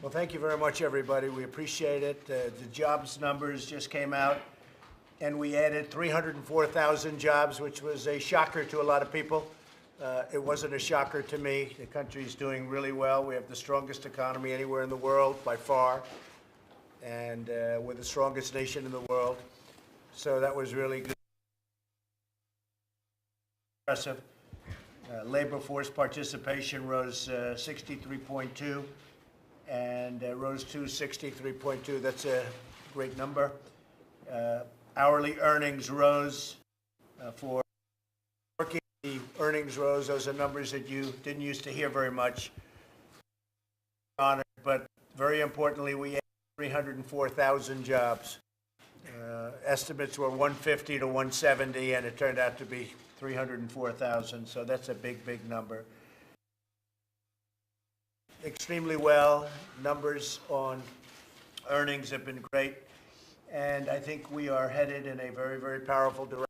Well, thank you very much, everybody. We appreciate it. The jobs numbers just came out, and we added 304,000 jobs, which was a shocker to a lot of people. It wasn't a shocker to me. The country's doing really well. We have the strongest economy anywhere in the world by far, and we're the strongest nation in the world. So that was really good. Impressive. Labor force participation rose 63.2 and rose to 63.2. That's a great number. Hourly earnings rose for working. The earnings rose. Those are numbers that you didn't used to hear very much. But very importantly, we added 304,000 jobs. Estimates were 150 to 170, and it turned out to be 304,000. So that's a big, big number. Extremely well. Numbers on earnings have been great. And I think we are headed in a very, very powerful direction.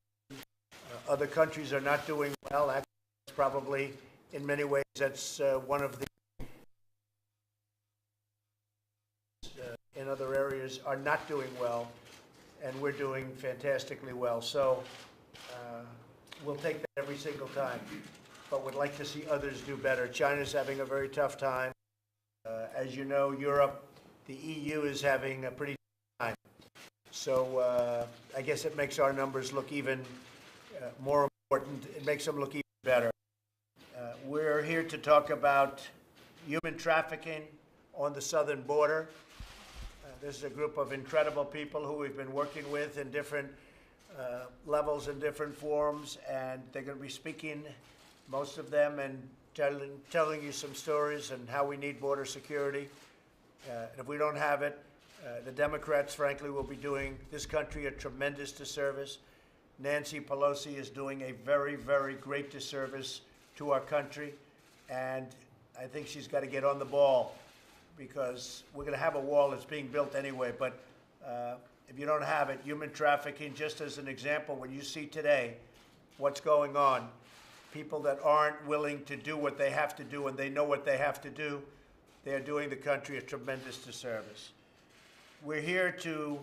Other countries are not doing well. Actually, probably, in many ways, that's one of the in other areas are not doing well, and we're doing fantastically well. So we'll take that every single time, but would like to see others do better. China's having a very tough time. As you know, Europe, the EU is having a pretty tough time. So I guess it makes our numbers look even more important. It makes them look even better. We're here to talk about human trafficking on the southern border. This is a group of incredible people who we've been working with in different levels and different forms, and they're going to be speaking, most of them, and telling you some stories and how we need border security. And if we don't have it, the Democrats, frankly, will be doing this country a tremendous disservice. Nancy Pelosi is doing a very, very great disservice to our country, and I think she's got to get on the ball, because we're going to have a wall that's being built anyway. But if you don't have it, human trafficking, just as an example, when you see today what's going on, people that aren't willing to do what they have to do and they know what they have to do, they're doing the country a tremendous disservice. We're here to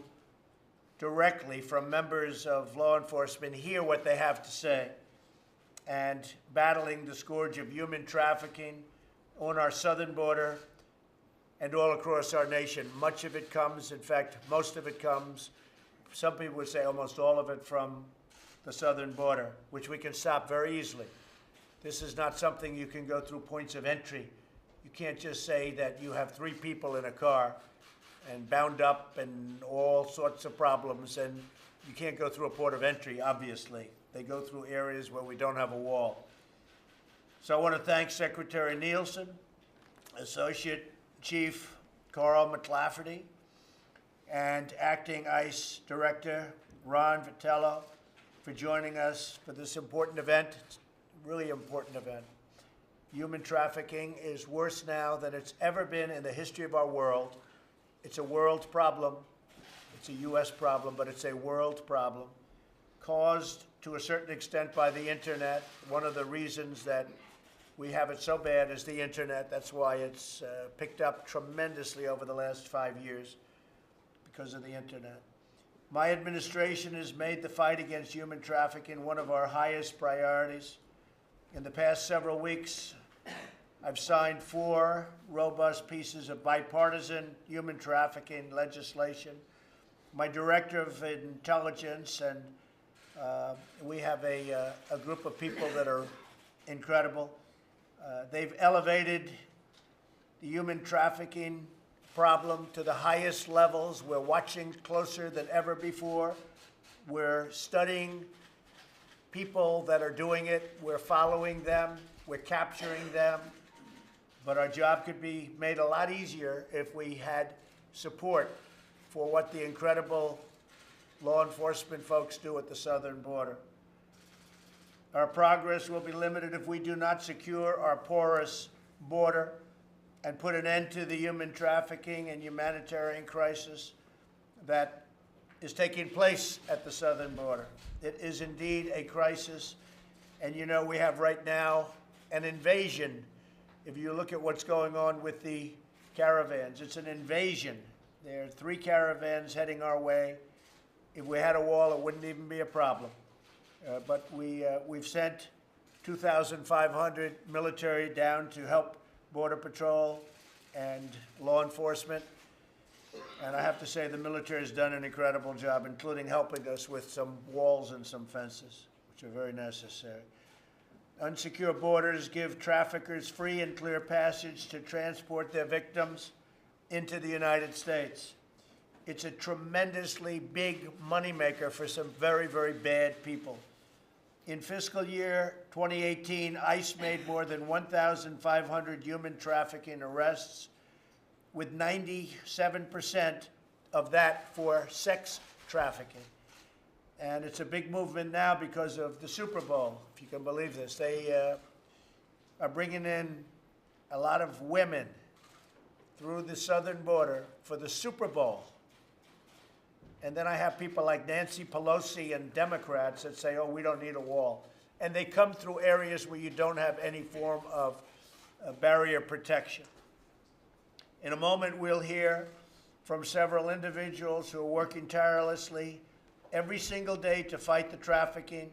directly, from members of law enforcement, hear what they have to say, and battling the scourge of human trafficking on our southern border and all across our nation. Much of it comes, in fact, most of it comes, some people would say almost all of it, from the southern border, which we can stop very easily. This is not something you can go through points of entry. You can't just say that you have 3 people in a car and bound up and all sorts of problems, and you can't go through a port of entry, obviously. They go through areas where we don't have a wall. So I want to thank Secretary Nielsen, Associate Chief Carl McLafferty, and Acting ICE Director Ron Vitello for joining us for this important event. It's a really important event. Human trafficking is worse now than it's ever been in the history of our world. It's a world problem. It's a U.S. problem, but it's a world problem, caused to a certain extent by the internet. One of the reasons that we have it so bad is the internet. That's why it's picked up tremendously over the last 5 years, because of the internet. My administration has made the fight against human trafficking one of our highest priorities. In the past several weeks, I've signed 4 robust pieces of bipartisan human trafficking legislation. My director of intelligence, and we have a group of people that are incredible. They've elevated the human trafficking problem to the highest levels. We're watching closer than ever before. We're studying people that are doing it. We're following them. We're capturing them. But our job could be made a lot easier if we had support for what the incredible law enforcement folks do at the southern border. Our progress will be limited if we do not secure our porous border and put an end to the human trafficking and humanitarian crisis that is taking place at the southern border. It is indeed a crisis, and you know we have right now an invasion. If you look at what's going on with the caravans. It's an invasion. There are 3 caravans heading our way. If we had a wall, it wouldn't even be a problem. But we've sent 2,500 military down to help Border Patrol and law enforcement. And I have to say the military has done an incredible job, including helping us with some walls and some fences, which are very necessary. Unsecure borders give traffickers free and clear passage to transport their victims into the United States. It's a tremendously big moneymaker for some very, very bad people. In fiscal year 2018, ICE made more than 1,500 human trafficking arrests, with 97% of that for sex trafficking. And it's a big movement now because of the Super Bowl, if you can believe this. They are bringing in a lot of women through the southern border for the Super Bowl. And then I have people like Nancy Pelosi and Democrats that say, oh, we don't need a wall. And they come through areas where you don't have any form of barrier protection. In a moment, we'll hear from several individuals who are working tirelessly every single day to fight the trafficking,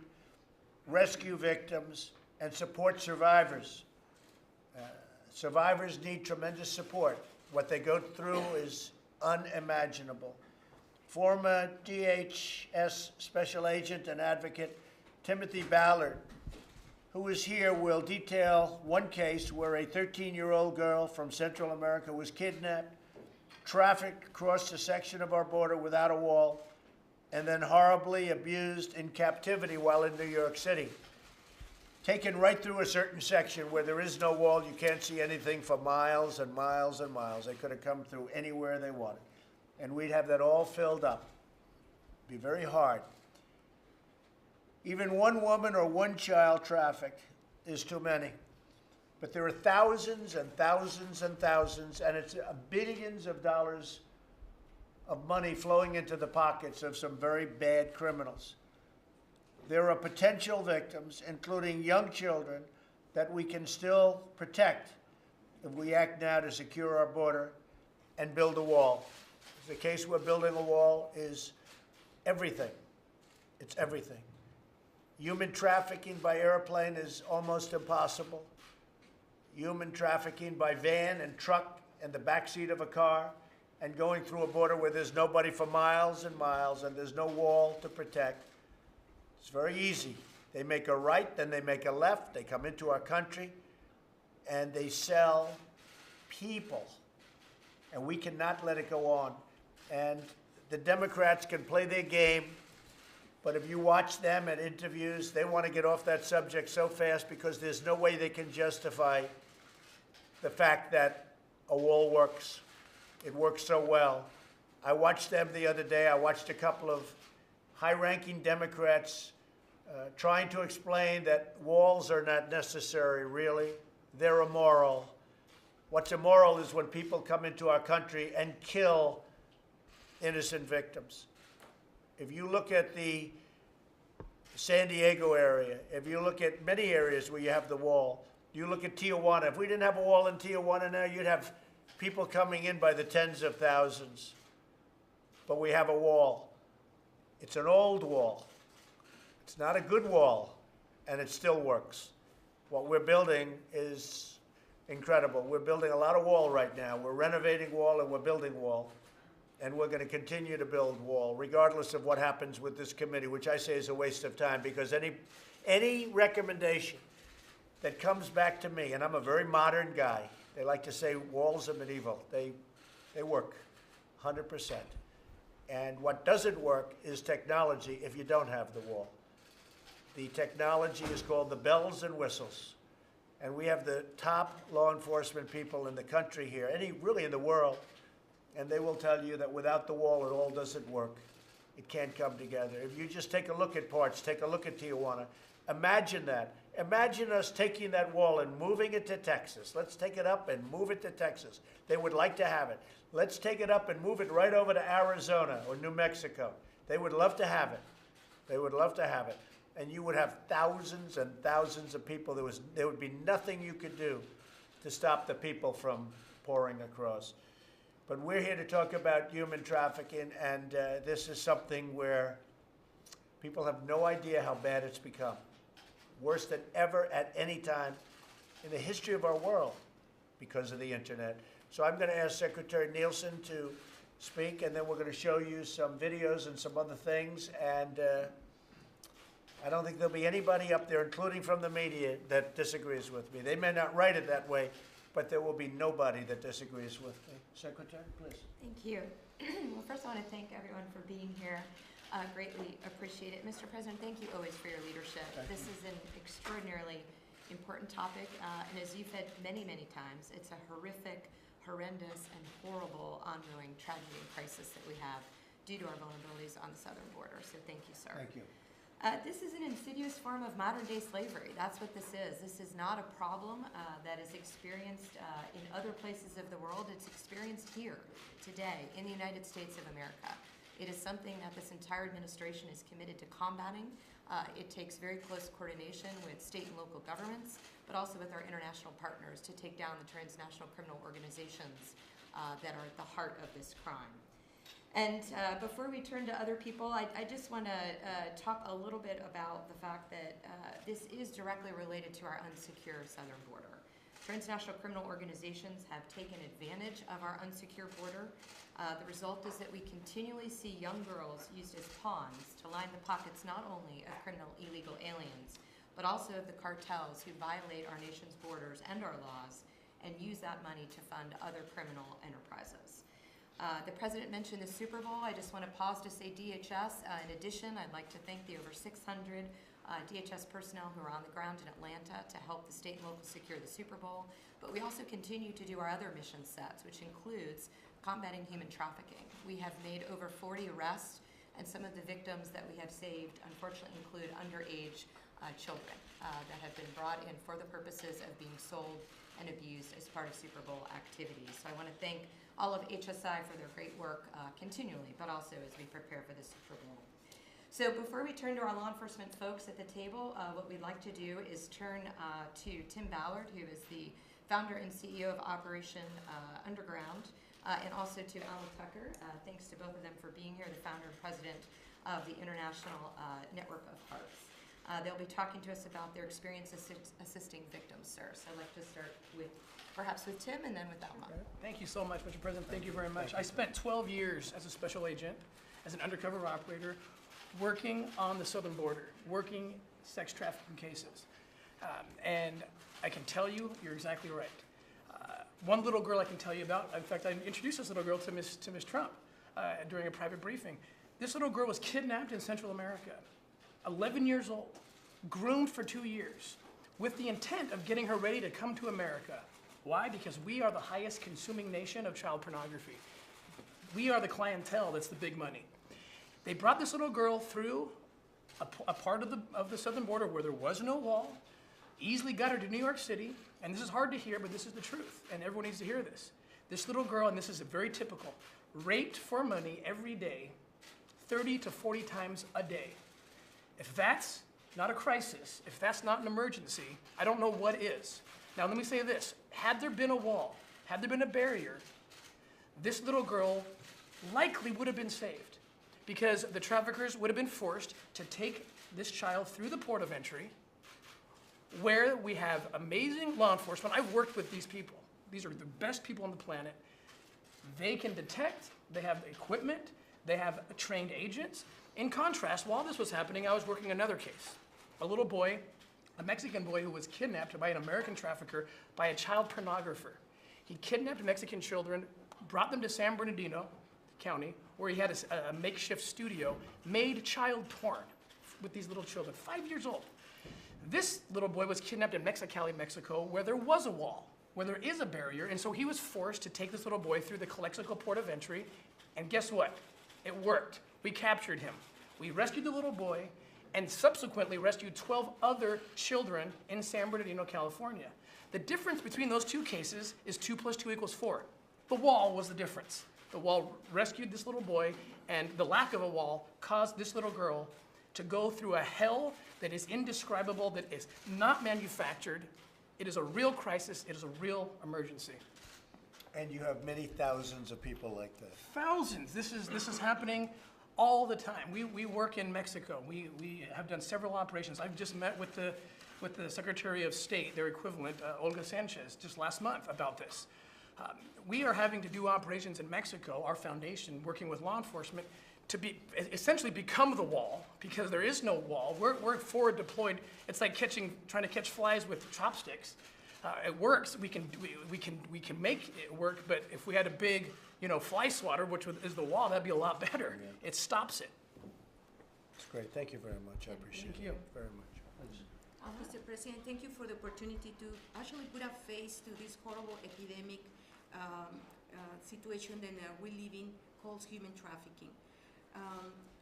rescue victims, and support survivors. Survivors need tremendous support. What they go through is unimaginable. Former DHS Special Agent and Advocate Timothy Ballard, who is here, will detail one case where a 13-year-old girl from Central America was kidnapped, trafficked across a section of our border without a wall, and then horribly abused in captivity while in New York City. Taken right through a certain section where there is no wall, you can't see anything for miles and miles and miles. They could have come through anywhere they wanted. And we'd have that all filled up. It'd be very hard. Even one woman or one child trafficked is too many. But there are thousands and thousands and thousands, and it's billions of dollars of money flowing into the pockets of some very bad criminals. There are potential victims, including young children, that we can still protect if we act now to secure our border and build a wall. The case we're building a wall is everything. It's everything. Human trafficking by airplane is almost impossible. Human trafficking by van and truck and the backseat of a car, and going through a border where there's nobody for miles and miles and there's no wall to protect. It's very easy. They make a right, then they make a left, they come into our country, and they sell people. And we cannot let it go on. And the Democrats can play their game, but if you watch them at interviews, they want to get off that subject so fast because there's no way they can justify the fact that a wall works. It works so well. I watched them the other day. I watched a couple of high-ranking Democrats trying to explain that walls are not necessary, really. They're immoral. What's immoral is when people come into our country and kill innocent victims. If you look at the San Diego area, if you look at many areas where you have the wall, you look at Tijuana. If we didn't have a wall in Tijuana now, you'd have people coming in by the tens of thousands. But we have a wall. It's an old wall. It's not a good wall, and it still works. What we're building is incredible. We're building a lot of wall right now. We're renovating wall and we're building wall. And we're going to continue to build wall, regardless of what happens with this committee, which I say is a waste of time, because any recommendation that comes back to me, and I'm a very modern guy, they like to say walls are medieval. They work 100%. And what doesn't work is technology if you don't have the wall. The technology is called the bells and whistles. And we have the top law enforcement people in the country here, really in the world, and they will tell you that without the wall, it all doesn't work. It can't come together. If you just take a look at parts, take a look at Tijuana, imagine that. Imagine us taking that wall and moving it to Texas. Let's take it up and move it to Texas. They would like to have it. Let's take it up and move it right over to Arizona or New Mexico. They would love to have it. They would love to have it. And you would have thousands and thousands of people. There would be nothing you could do to stop the people from pouring across. But we're here to talk about human trafficking, and this is something where people have no idea how bad it's become. Worse than ever at any time in the history of our world because of the internet. So I'm going to ask Secretary Nielsen to speak, and then we're going to show you some videos and some other things. And I don't think there'll be anybody up there, including from the media, that disagrees with me. They may not write it that way, but there will be nobody that disagrees with me. Secretary, please. Thank you. Well, first I want to thank everyone for being here. Greatly appreciate it. Mr. President, thank you always for your leadership. This is an extraordinarily important topic, and as you've said many, many times, it's a horrific, horrendous, and horrible ongoing tragedy and crisis that we have due to our vulnerabilities on the southern border. So thank you, sir. Thank you. This is an insidious form of modern-day slavery. That's what this is. This is not a problem that is experienced in other places of the world. It's experienced here, today, in the United States of America. It is something that this entire administration is committed to combating. It takes very close coordination with state and local governments, but also with our international partners to take down the transnational criminal organizations that are at the heart of this crime. And before we turn to other people, I just want to talk a little bit about the fact that this is directly related to our unsecure southern border. Transnational criminal organizations have taken advantage of our unsecure border. The result is that we continually see young girls used as pawns to line the pockets not only of criminal illegal aliens, but also of the cartels who violate our nation's borders and our laws and use that money to fund other criminal enterprises. The President mentioned the Super Bowl. I just want to pause to say DHS. In addition, I'd like to thank the over 600 DHS personnel who are on the ground in Atlanta to help the state and local secure the Super Bowl. But we also continue to do our other mission sets, which includes combating human trafficking. We have made over 40 arrests, and some of the victims that we have saved, unfortunately, include underage children that have been brought in for the purposes of being sold and abused as part of Super Bowl activities. So I want to thank all of HSI for their great work continually, but also as we prepare for the Super Bowl. So before we turn to our law enforcement folks at the table, what we'd like to do is turn to Tim Ballard, who is the founder and CEO of Operation Underground, and also to Alan Tucker. Thanks to both of them for being here, the founder and president of the International Network of Hearts. They'll be talking to us about their experience assisting victims, sir. So I'd like to start with, perhaps with Tim and then with Alma. Thank you so much, Mr. President. Thank you very much. I spent 12 years as a special agent, as an undercover operator, working on the southern border, working sex trafficking cases. And I can tell you, you're exactly right. One little girl I can tell you about, in fact, I introduced this little girl to Miss Trump during a private briefing. This little girl was kidnapped in Central America, 11 years old, groomed for 2 years, with the intent of getting her ready to come to America. Why? Because we are the highest consuming nation of child pornography. We are the clientele that's the big money. They brought this little girl through a part of the southern border where there was no wall, easily got her to New York City, and this is hard to hear, but this is the truth, and everyone needs to hear this. This little girl, and this is very typical, raped for money every day, 30 to 40 times a day. If that's not a crisis, if that's not an emergency, I don't know what is. Now let me say this, had there been a wall, had there been a barrier, this little girl likely would have been saved because the traffickers would have been forced to take this child through the port of entry where we have amazing law enforcement. I've worked with these people. These are the best people on the planet. They can detect, they have equipment, they have trained agents. In contrast, while this was happening, I was working another case. A little boy, a Mexican boy who was kidnapped by an American trafficker by a child pornographer. He kidnapped Mexican children, brought them to San Bernardino County, where he had a makeshift studio, made child porn with these little children, 5 years old. This little boy was kidnapped in Mexicali, Mexico, where there was a wall, where there is a barrier, and so he was forced to take this little boy through the Calexico port of entry, and guess what? It worked. We captured him. We rescued the little boy, and subsequently rescued 12 other children in San Bernardino, California. The difference between those two cases is 2 + 2 = 4. The wall was the difference. The wall rescued this little boy, and the lack of a wall caused this little girl to go through a hell that is indescribable, that is not manufactured. It is a real crisis. It is a real emergency. And you have many thousands of people like that. Thousands. This is happening all the time. We work in Mexico. We have done several operations. I've just met with the Secretary of State, their equivalent, Olga Sanchez, just last month about this. We are having to do operations in Mexico, our foundation, working with law enforcement, to essentially become the wall, because there is no wall. We're forward deployed. It's like trying to catch flies with chopsticks. It works. We can make it work. But if we had a big, fly swatter, which is the wall, that'd be a lot better. Yeah. It stops it. It's great. Thank you very much. I appreciate Thank you. it very much. Mr. President, thank you for the opportunity to actually put a face to this horrible epidemic situation that we live in called human trafficking.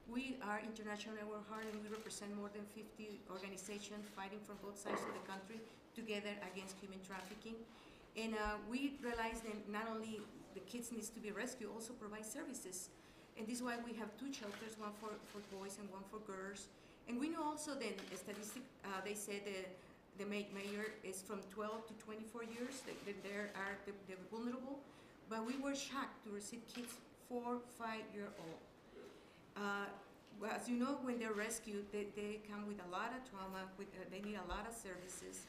We are international at our heart, and we represent more than 50 organizations fighting from both sides of the country together against human trafficking. And we realize that not only the kids needs to be rescued, also provide services. And this is why we have two shelters, one for boys and one for girls. And we know also that they say the mayor is from 12 to 24 years, that there are the vulnerable. But we were shocked to receive kids 4, 5-year-old. Well, as you know, when they're rescued, they come with a lot of trauma, they need a lot of services.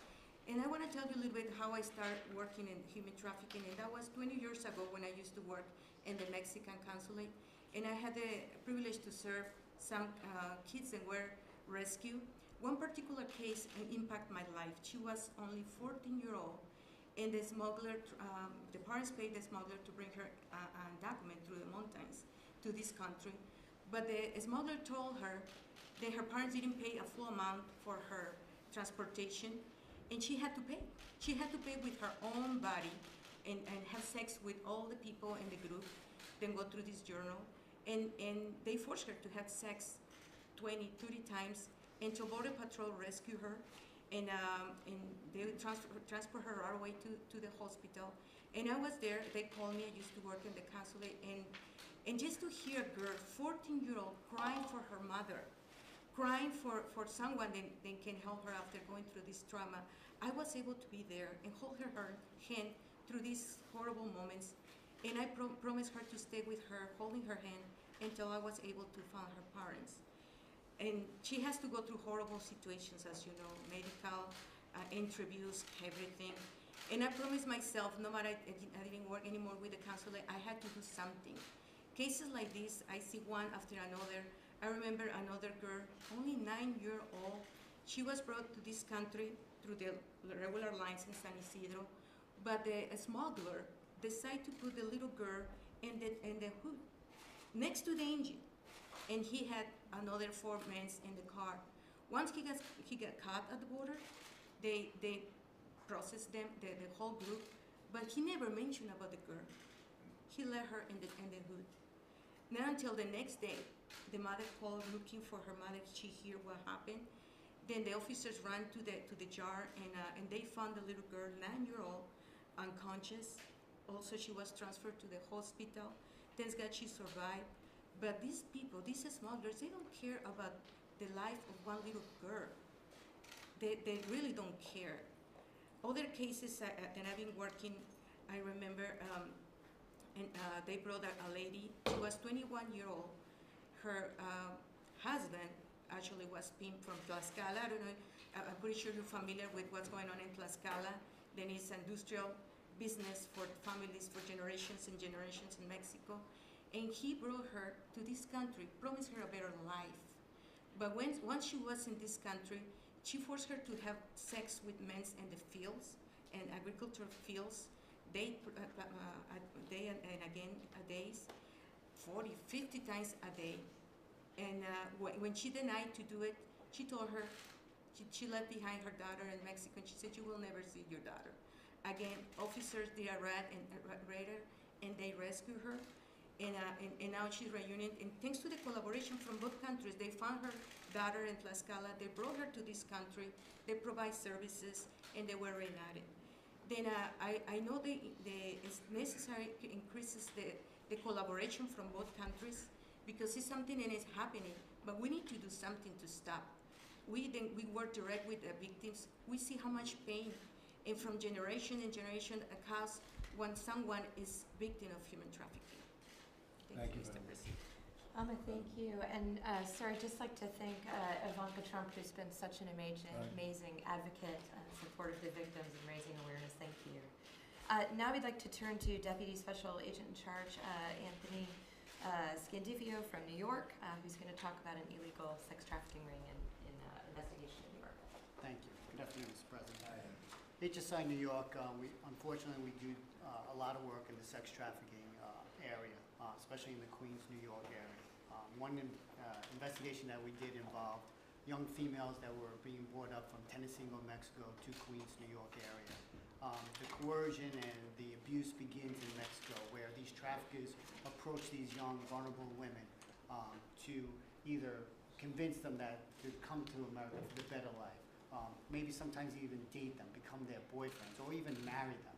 And I want to tell you a little bit how I started working in human trafficking, and that was 20 years ago when I used to work in the Mexican consulate. And I had the privilege to serve some kids that were rescued. One particular case impacted my life. She was only 14-year-old, and the smuggler, the parents paid the smuggler to bring her a document through the mountains to this country. But the smuggler told her that her parents didn't pay a full amount for her transportation, and she had to pay. She had to pay with her own body and have sex with all the people in the group, then go through this journal. And they forced her to have sex 20, 30 times until Border Patrol rescued her, and they transfer her right away to the hospital. And I was there, they called me, I used to work in the consulate, and just to hear a girl, 14-year-old, crying for her mother, crying for someone that can help her after going through this trauma, I was able to be there and hold her hand through these horrible moments. And I promised her to stay with her, holding her hand, until I was able to find her parents. And she has to go through horrible situations, as you know, medical interviews, everything. And I promised myself, no matter I didn't work anymore with the consulate, I had to do something. Cases like this, I see one after another. I remember another girl, only 9-year-old. She was brought to this country through the regular lines in San Isidro, but the smuggler decided to put the little girl in the hood next to the engine, and he had another 4 men in the car. Once he got caught at the border, they processed them, the whole group, but he never mentioned about the girl. He let her in the hood. Not until the next day, the mother called looking for her mother. She heard what happened. Then the officers ran to the jar, and they found the little girl, 9-year-old, unconscious. Also, she was transferred to the hospital. Thank God she survived. But these people, these smugglers, they don't care about the life of one little girl. They really don't care. Other cases that I've been working, I remember, they brought a lady. She was 21-year-old. Her husband actually was pimped from Tlaxcala. I don't know, I'm pretty sure you're familiar with what's going on in Tlaxcala. Then it's industrial business for families for generations and generations in Mexico. And he brought her to this country, promised her a better life. But once she was in this country, she forced her to have sex with men in the fields and agricultural fields, day and again, days, 40, 50 times a day. And when she denied to do it, she told her, she left behind her daughter in Mexico, and she said, "You will never see your daughter." Again, officers did a raid her, and they rescued her. And now she's reunited. And thanks to the collaboration from both countries, they found her daughter in Tlaxcala. They brought her to this country. They provide services, and they were reunited. Then I know it's necessary to increase the collaboration from both countries, because it's something that is happening, but we need to do something to stop. We work direct with the victims. We see how much pain, and from generation and generation, cause when someone is victim of human trafficking. Thank you Mr. very much. President. Thank you. And, sir, I'd just like to thank Ivanka Trump, who's been such an amazing advocate and support of the victims and raising awareness. Thank you. Now we'd like to turn to Deputy Special Agent in Charge, Anthony Scandivio from New York, who's going to talk about an illegal sex trafficking ring in investigation in New York. Thank you. Good afternoon, Mr. President. HSI New York, unfortunately, we do a lot of work in the sex trafficking area, especially in the Queens, New York area. One investigation that we did involved young females that were being brought up from Tenancingo, Mexico to Queens, New York area. The coercion and the abuse begins in Mexico, where these traffickers approach these young, vulnerable women to either convince them that to come to America for the better life, maybe sometimes even date them, become their boyfriends, or even marry them,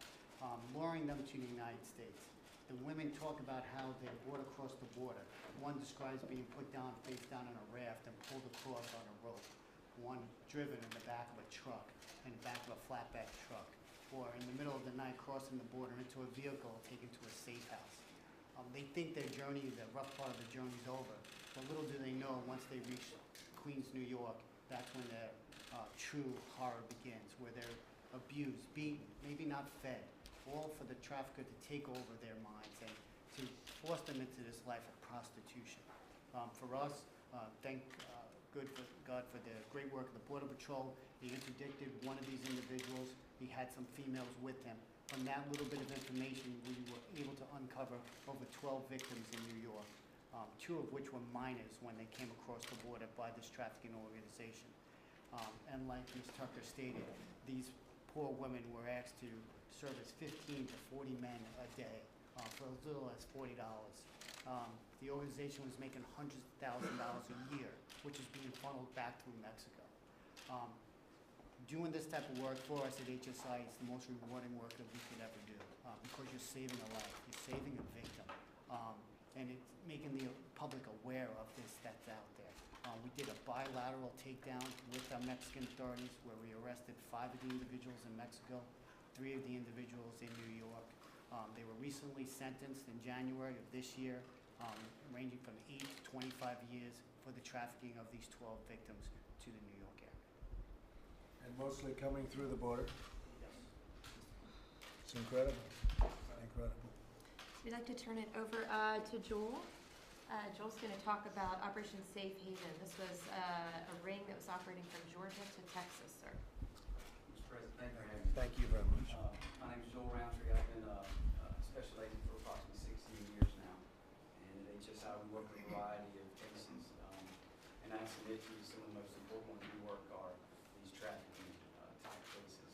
luring them to the United States. The women talk about how they're brought across the border. One describes being put down, face down on a raft and pulled across on a rope. One driven in the back of a truck, in the back of a flatbed truck, or in the middle of the night crossing the border into a vehicle taken to a safe house. They think their journey, the rough part of the journey is over, but little do they know once they reach Queens, New York, that's when their true horror begins, where they're abused, beaten, maybe not fed, all for the trafficker to take over their minds and to force them into this life of prostitution. For us, thank God for the great work of the Border Patrol. He interdicted one of these individuals. He had some females with him. From that little bit of information, we were able to uncover over 12 victims in New York, 2 of which were minors when they came across the border by this trafficking organization. And like Ms. Tucker stated, these poor women were asked to service 15 to 40 men a day for as little as $40. The organization was making hundreds of thousands of dollars a year, which is being funneled back through Mexico. Doing this type of work for us at HSI is the most rewarding work that we could ever do because you're saving a life, you're saving a victim, and it's making the public aware of this that's out there. We did a bilateral takedown with our Mexican authorities where we arrested 5 of the individuals in Mexico, 3 of the individuals in New York. They were recently sentenced in January of this year, ranging from 8 to 25 years for the trafficking of these 12 victims to the New York area. And mostly coming through the border. Yes. It's incredible. Incredible. We'd like to turn it over to Joel. Joel's going to talk about Operation Safe Haven. This was a ring that was operating from Georgia to Texas, sir. Mr. President, thank you for having me. Thank you very much. My name is Joel Roundtree. I've been a special agent for approximately 16 years now. And at HSI, we work with a variety of cases. And I submit to you some of the most important ones we work are these trafficking type cases.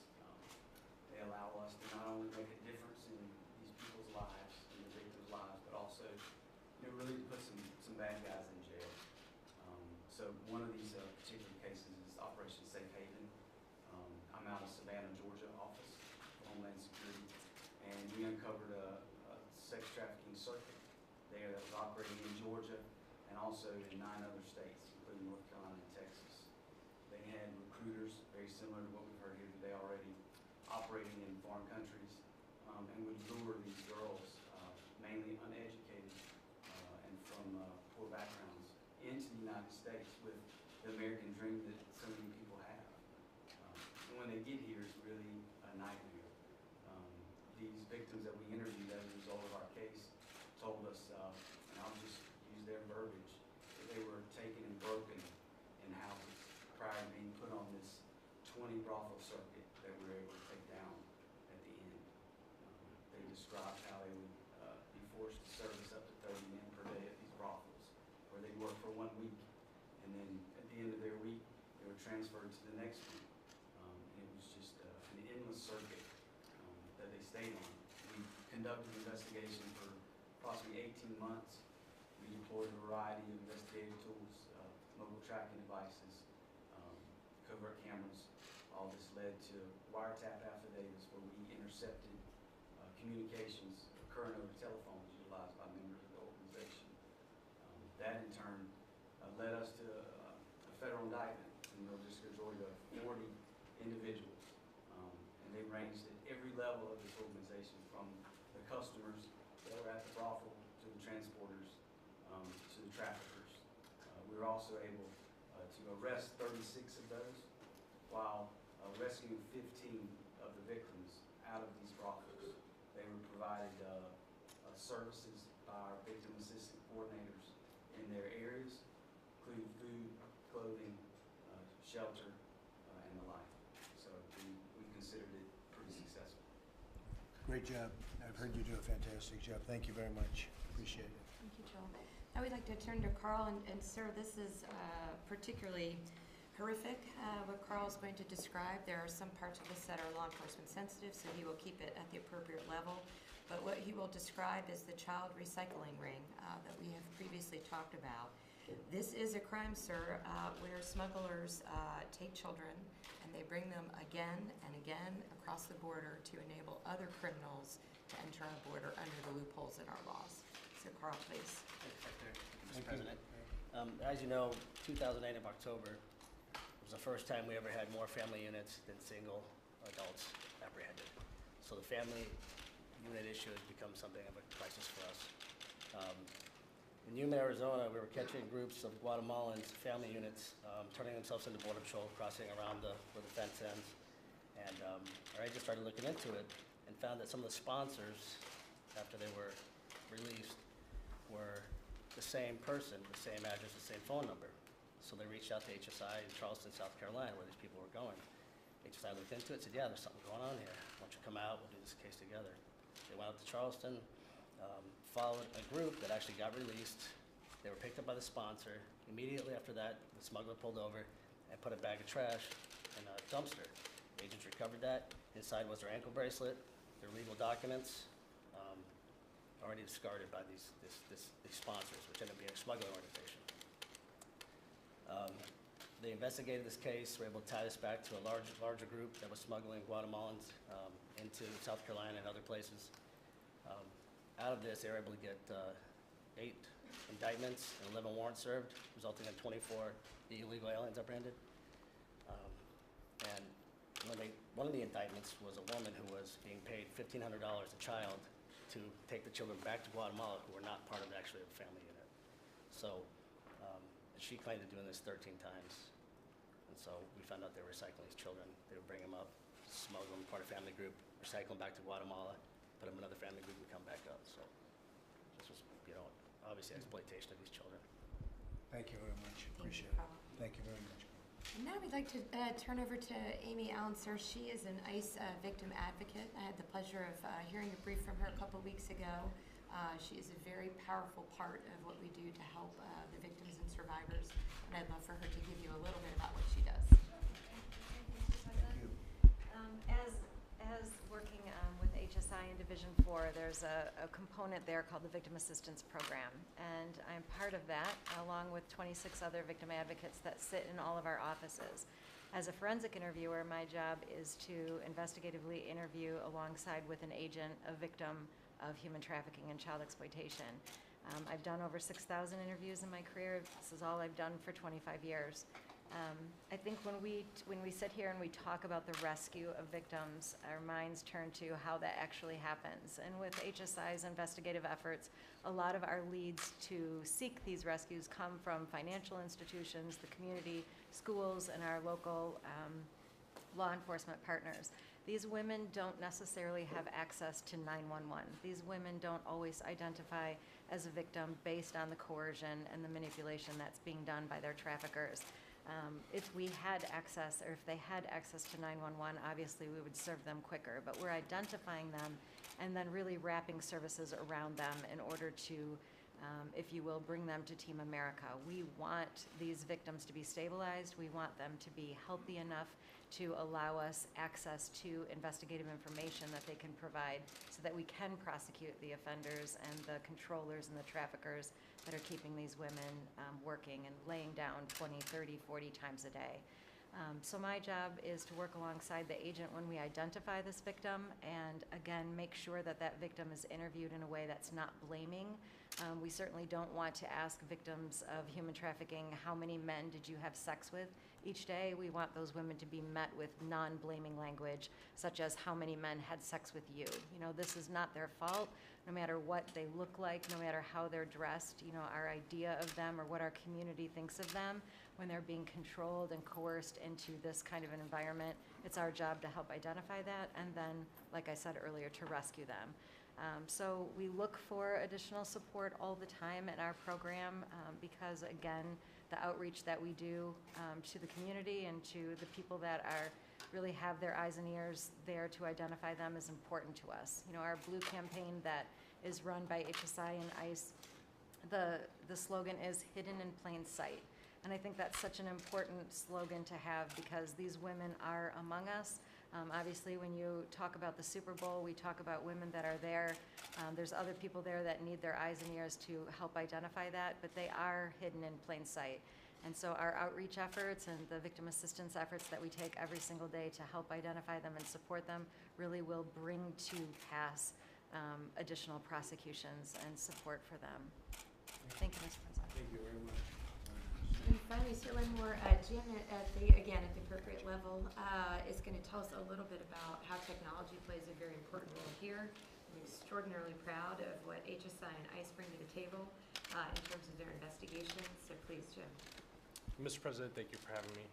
They allow us to not only make a difference in these people's lives, in the victims' lives, but also really to put some bad guys in jail. So one of these particular cases is Operation Safe Haven. I'm out of Savannah, Georgia office for Homeland Security, and we uncovered a sex trafficking circuit there that was operating in Georgia and also in 9 other states, including North Carolina and Texas. They had recruiters, very similar to what we've heard here today already, operating in foreign countries, and would lure these girls, mainly uneducated and from poor backgrounds, into the United States with the American dream that so many people have. And when they get here, it's really a nightmare. These victims that we interviewed as a result of our case told us, and I'll just use their verbiage, that they were taken and broken in houses prior to being put on this 20 brothel circuit that we were able to take down at the end. They described how they would be forced to service up to 30 men per day at these brothels, where they'd work for 1 week, and then at the end of their week, they were transferred to the next week. And it was just an endless circuit that they stayed on. We conducted an investigation for approximately 18 months. We deployed a variety of investigative tools, mobile tracking devices, covert cameras. All this led to wiretap affidavits where we intercepted communications occurring over telephones utilized by members of the organization. That in turn led us to a federal indictment in the Middle District of Georgia of 40 individuals. And they ranged at every level of this organization, from the customers that were at the brothel, to the transporters, to the traffickers. We were also able to arrest 36 of those, while rescuing 15 of the victims out of these brothels. They were provided services by our victim assistant coordinators in their areas, including food, clothing, shelter, and the like. So we considered it pretty successful. Great job. I've heard you do a fantastic job. Thank you very much. Appreciate it. Thank you, Joel. Now we'd like to turn to Carl, and sir, this is particularly horrific, what Carl's going to describe. There are some parts of this that are law enforcement sensitive, so he will keep it at the appropriate level. But what he will describe is the child recycling ring that we have previously talked about. This is a crime, sir, where smugglers take children and they bring them again and again across the border to enable other criminals to enter our border under the loopholes in our laws. So Carl, please. Mr. President. As you know, 2008 of October was the first time we ever had more family units than single adults apprehended. So the family unit issue has become something of a crisis for us. In Yuma, Arizona, we were catching groups of Guatemalans, family units, turning themselves into border patrol, crossing around where the fence ends. And our agent started looking into it and found that some of the sponsors, after they were released, were the same person, the same address, the same phone number. So they reached out to HSI in Charleston, South Carolina, where these people were going. HSI looked into it, said, yeah, there's something going on here. Why don't you come out, we'll do this case together. They went out to Charleston, followed a group that actually got released. They were picked up by the sponsor. Immediately after that, the smuggler pulled over and put a bag of trash in a dumpster. Agents recovered that. Inside was their ankle bracelet, their legal documents, already discarded by these sponsors, which ended up being a smuggling organization. They investigated this case, were able to tie this back to a larger group that was smuggling Guatemalans into South Carolina and other places. Out of this, they were able to get 8 indictments and 11 warrants served, resulting in 24 illegal aliens apprehended. And one of the indictments was a woman who was being paid $1,500 a child to take the children back to Guatemala who were not part of actually a family unit. So she claimed to doing this 13 times. And so we found out they were recycling these children. They would bring them up, smuggle them, part of a family group, recycle them back to Guatemala, put them in another family group and come back up. So this was, obviously exploitation of these children. Thank you very much. Appreciate Thank you, it. Carl. Thank you very much. And now we'd like to turn over to Amy Allen, sir. She is an ICE victim advocate. I had the pleasure of hearing a brief from her a couple weeks ago. She is a very powerful part of what we do to help the victims and survivors. And I'd love for her to give you a little bit about what she does. Thank you. As working with HSI in Division 4, there's a component there called the Victim Assistance Program, and I'm part of that, along with 26 other victim advocates that sit in all of our offices. As a forensic interviewer, my job is to investigatively interview alongside with an agent a victim of human trafficking and child exploitation. I've done over 6,000 interviews in my career. This is all I've done for 25 years. I think when we sit here and we talk about the rescue of victims, our minds turn to how that actually happens. And with HSI's investigative efforts, a lot of our leads to seek these rescues come from financial institutions, the community, schools, and our local law enforcement partners. These women don't necessarily have access to 911. These women don't always identify as a victim based on the coercion and the manipulation that's being done by their traffickers. If we had access, or if they had access to 911, obviously we would serve them quicker, but we're identifying them and then really wrapping services around them in order to, if you will, bring them to Team America. We want these victims to be stabilized. We want them to be healthy enough to allow us access to investigative information that they can provide so that we can prosecute the offenders and the controllers and the traffickers that are keeping these women working and laying down 20, 30, 40 times a day. So my job is to work alongside the agent when we identify this victim and, again, make sure that that victim is interviewed in a way that's not blaming. We certainly don't want to ask victims of human trafficking, how many men did you have sex with? Each day, we want those women to be met with non-blaming language, such as how many men had sex with you. You know, this is not their fault, no matter what they look like, no matter how they're dressed, you know, our idea of them or what our community thinks of them when they're being controlled and coerced into this kind of an environment. It's our job to help identify that and then, like I said earlier, to rescue them. So we look for additional support all the time in our program because, again, the outreach that we do to the community and to the people that are really have their eyes and ears there to identify them is important to us. You know, our Blue campaign that is run by HSI and ICE, the slogan is hidden in plain sight. And I think that's such an important slogan to have because these women are among us. Obviously, when you talk about the Super Bowl, we talk about women that are there. There's other people there that need their eyes and ears to help identify that, but they are hidden in plain sight. And so our outreach efforts and the victim assistance efforts that we take every single day to help identify them and support them really will bring to pass additional prosecutions and support for them. Thank you, Mr. President. Thank you very much. And finally, sir, one more. Jen, at the appropriate level, is going to tell us a little bit about how technology plays a very important role here. I'm extraordinarily proud of what HSI and ICE bring to the table in terms of their investigation. So please, Jim. Mr. President, thank you for having me.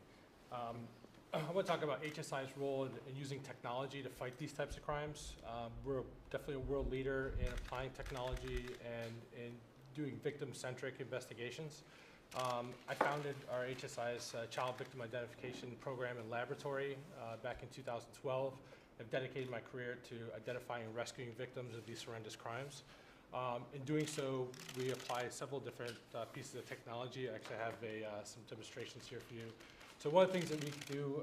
I want to talk about HSI's role in using technology to fight these types of crimes. We're definitely a world leader in applying technology and in doing victim-centric investigations. I founded our HSI's Child Victim Identification Program and Laboratory back in 2012. I've dedicated my career to identifying and rescuing victims of these horrendous crimes. In doing so, we apply several different pieces of technology. I actually have some demonstrations here for you. So one of the things that we do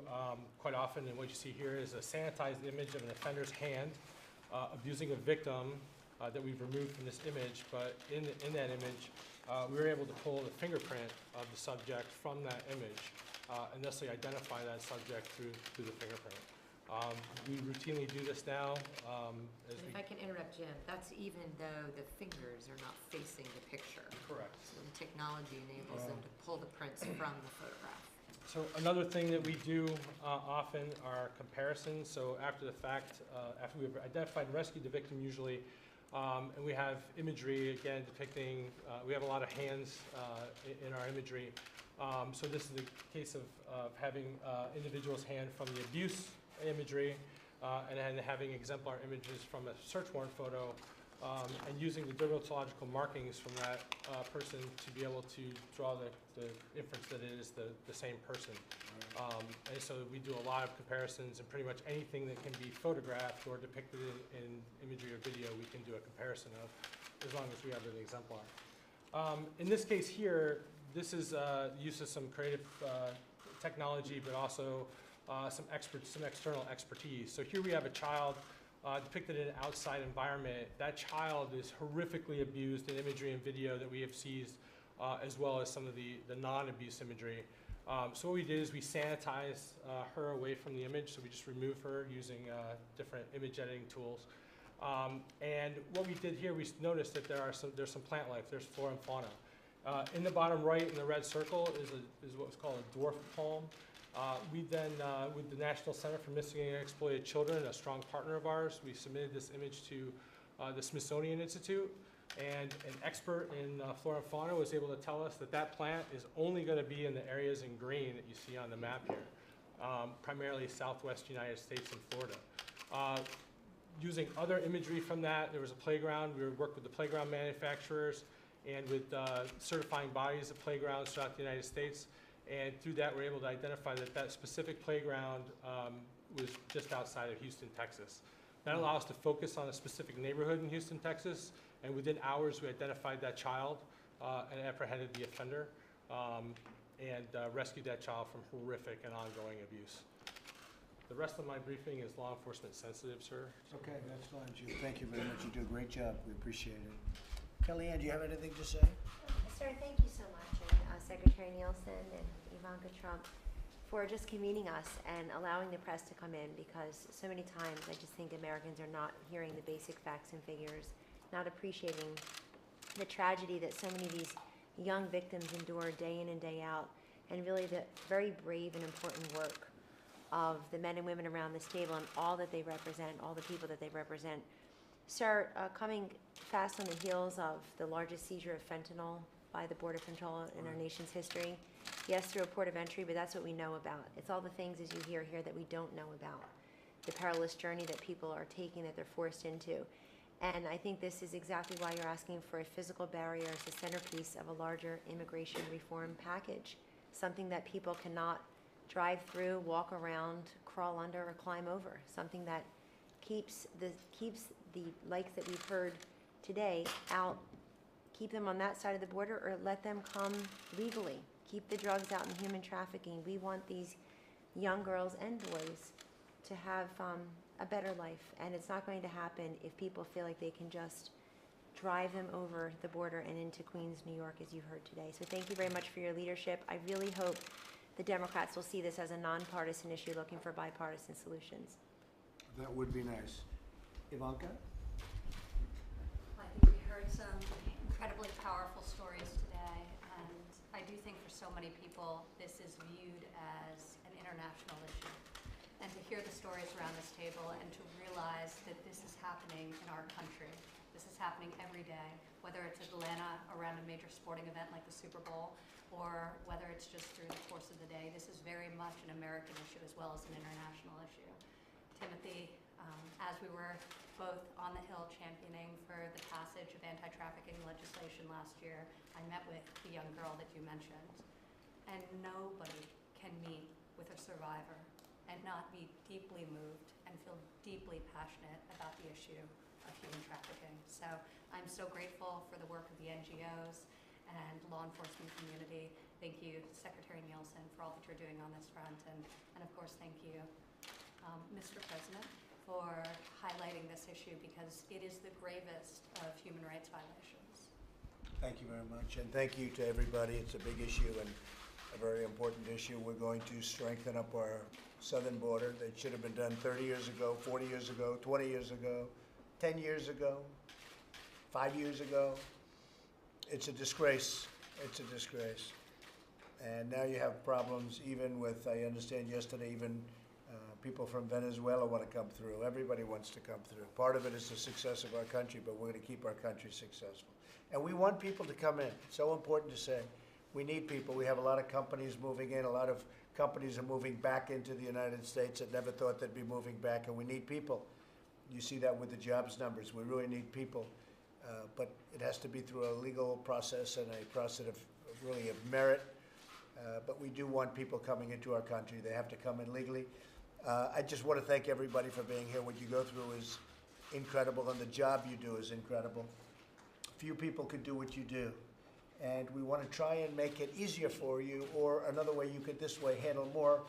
quite often, and what you see here, is a sanitized image of an offender's hand abusing a victim that we've removed from this image. But in that image, we were able to pull the fingerprint of the subject from that image and thusly identify that subject through the fingerprint. We routinely do this now. If I can interrupt, Jim, that's even though the fingers are not facing the picture. Correct. So the technology enables them to pull the prints from the photograph. So another thing that we do often are comparisons. So after the fact, after we've identified and rescued the victim usually, and we have imagery, again, depicting, we have a lot of hands in our imagery. So this is the case of having individual's hand from the abuse imagery and then having exemplar images from a search warrant photo and using the dermatological markings from that person to be able to draw the inference that it is the same person. And so we do a lot of comparisons, and pretty much anything that can be photographed or depicted in imagery or video, we can do a comparison of, as long as we have an exemplar. In this case here, this is use of some creative technology, but also some external expertise. So here we have a child depicted in an outside environment. That child is horrifically abused in imagery and video that we have seized, as well as some of the non-abuse imagery. So what we did is we sanitized her away from the image, so we just remove her using different image editing tools. And what we did here, we noticed that there's some plant life, there's flora and fauna. In the bottom right, in the red circle, is what was called a dwarf palm. We then, with the National Center for Missing and Exploited Children, a strong partner of ours, we submitted this image to the Smithsonian Institute, and an expert in flora and fauna was able to tell us that that plant is only going to be in the areas in green that you see on the map here, primarily Southwest United States and Florida. Using other imagery from that, there was a playground. We worked with the playground manufacturers and with certifying bodies of playgrounds throughout the United States. And through that, we're able to identify that that specific playground was just outside of Houston, Texas. That allowed us to focus on a specific neighborhood in Houston, Texas. And within hours, we identified that child and apprehended the offender and rescued that child from horrific and ongoing abuse. The rest of my briefing is law enforcement sensitive, sir. Okay, that's fine, Jim. Thank you very much. You do a great job. We appreciate it. Kellyanne, do you have anything to say? Sir, thank you so much, and Secretary Nielsen and Ivanka Trump for just convening us and allowing the press to come in, because so many times I just think Americans are not hearing the basic facts and figures, not appreciating the tragedy that so many of these young victims endure day in and day out, and really the very brave and important work of the men and women around this table and all that they represent, all the people that they represent. Sir, coming fast on the heels of the largest seizure of fentanyl by the Border Patrol in our nation's history, yes, through a port of entry, but that's what we know about. It's all the things, as you hear here, that we don't know about. The perilous journey that people are taking, that they're forced into. And I think this is exactly why you're asking for a physical barrier as the centerpiece of a larger immigration reform package, something that people cannot drive through, walk around, crawl under, or climb over, something that keeps the likes that we've heard today out, keep them on that side of the border, or let them come legally. Keep the drugs out in human trafficking. We want these young girls and boys to have a better life, and it's not going to happen if people feel like they can just drive them over the border and into Queens, New York, as you heard today. So thank you very much for your leadership. I really hope the Democrats will see this as a nonpartisan issue, looking for bipartisan solutions. That would be nice. Ivanka? I think we heard some incredibly powerful stories today, and I do think for so many people this is viewed as an international issue. And to hear the stories around this table and to realize that this is happening in our country, this is happening every day, whether it's Atlanta around a major sporting event like the Super Bowl, or whether it's just through the course of the day, this is very much an American issue as well as an international issue. Timothy, as we were both on the Hill championing for the passage of anti-trafficking legislation last year, I met with the young girl that you mentioned. And nobody can meet with a survivor and not be deeply moved and feel deeply passionate about the issue of human trafficking. So I'm so grateful for the work of the NGOs and law enforcement community. Thank you, Secretary Nielsen, for all that you're doing on this front. And of course, thank you, Mr. President, for highlighting this issue because it is the gravest of human rights violations. Thank you very much, and thank you to everybody. It's a big issue and a very important issue. We're going to strengthen up our southern border. That should have been done 30 years ago, 40 years ago, 20 years ago, 10 years ago, 5 years ago. It's a disgrace. It's a disgrace. And now you have problems even with, I understand yesterday, even people from Venezuela want to come through. Everybody wants to come through. Part of it is the success of our country, but we're going to keep our country successful. And we want people to come in. It's so important to say. We need people. We have a lot of companies moving in. A lot of companies are moving back into the United States that never thought they'd be moving back, and we need people. You see that with the jobs numbers. We really need people. But it has to be through a legal process and a process of really of merit. But we do want people coming into our country. They have to come in legally. I just want to thank everybody for being here. What you go through is incredible, and the job you do is incredible. Few people could do what you do. And we want to try and make it easier for you, or another way you could this way handle more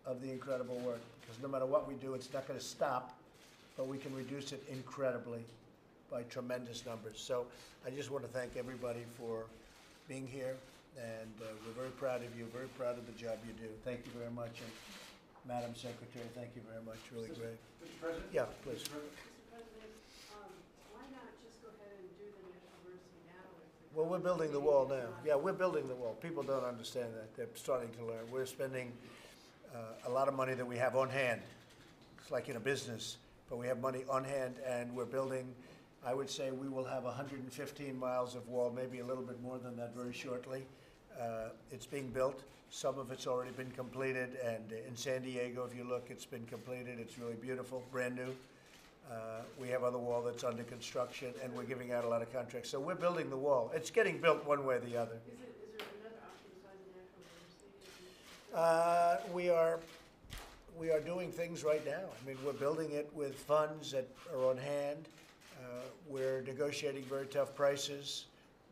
of the incredible work. Because no matter what we do, it's not going to stop, but we can reduce it incredibly by tremendous numbers. So I just want to thank everybody for being here, and we're very proud of you, very proud of the job you do. Thank you very much. And Madam Secretary, thank you very much. Really great. Mr. President? Yeah, please. Mr. President, why not just go ahead and do the National Emergency now? Well, we're building the wall now. Yeah, we're building the wall. People don't understand that. They're starting to learn. We're spending a lot of money that we have on hand. It's like in a business, but we have money on hand, and we're building. I would say we will have 115 miles of wall, maybe a little bit more than that very shortly. It's being built. Some of it's already been completed, and in San Diego, if you look, it's been completed. It's really beautiful, brand new. We have other wall that's under construction, and we're giving out a lot of contracts. So we're building the wall. It's getting built one way or the other. Is there another option besides the National Emergency? We are doing things right now. I mean, we're building it with funds that are on hand. We're negotiating very tough prices.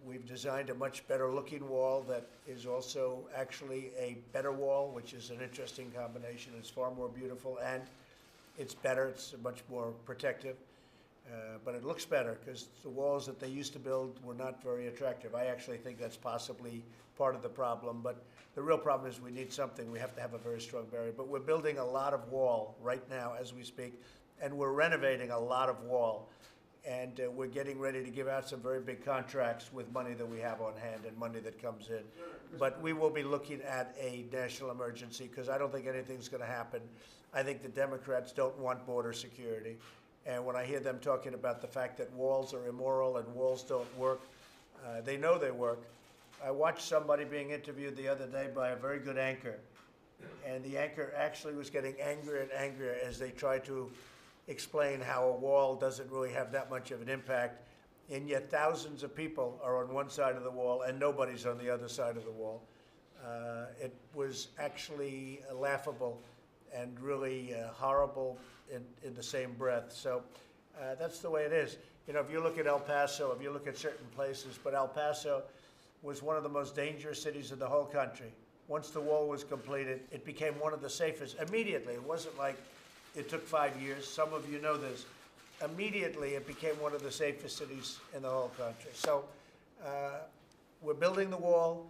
We've designed a much better looking wall that is also actually a better wall, which is an interesting combination. It's far more beautiful, and it's better. It's much more protective. But it looks better because the walls that they used to build were not very attractive. I actually think that's possibly part of the problem. But the real problem is we need something. We have to have a very strong barrier. But we're building a lot of wall right now as we speak, and we're renovating a lot of wall. And we're getting ready to give out some very big contracts with money that we have on hand and money that comes in. but we will be looking at a national emergency because I don't think anything's going to happen. I think the Democrats don't want border security. And when I hear them talking about the fact that walls are immoral and walls don't work, they know they work. I watched somebody being interviewed the other day by a very good anchor, and the anchor actually was getting angrier and angrier as they tried to explain how a wall doesn't really have that much of an impact, and yet thousands of people are on one side of the wall and nobody's on the other side of the wall. It was actually laughable and really horrible in the same breath. So that's the way it is. You know, if you look at El Paso, if you look at certain places, but El Paso was one of the most dangerous cities in the whole country. Once the wall was completed, it became one of the safest immediately. It wasn't like it took 5 years. Some of you know this. Immediately, it became one of the safest cities in the whole country. So we're building the wall.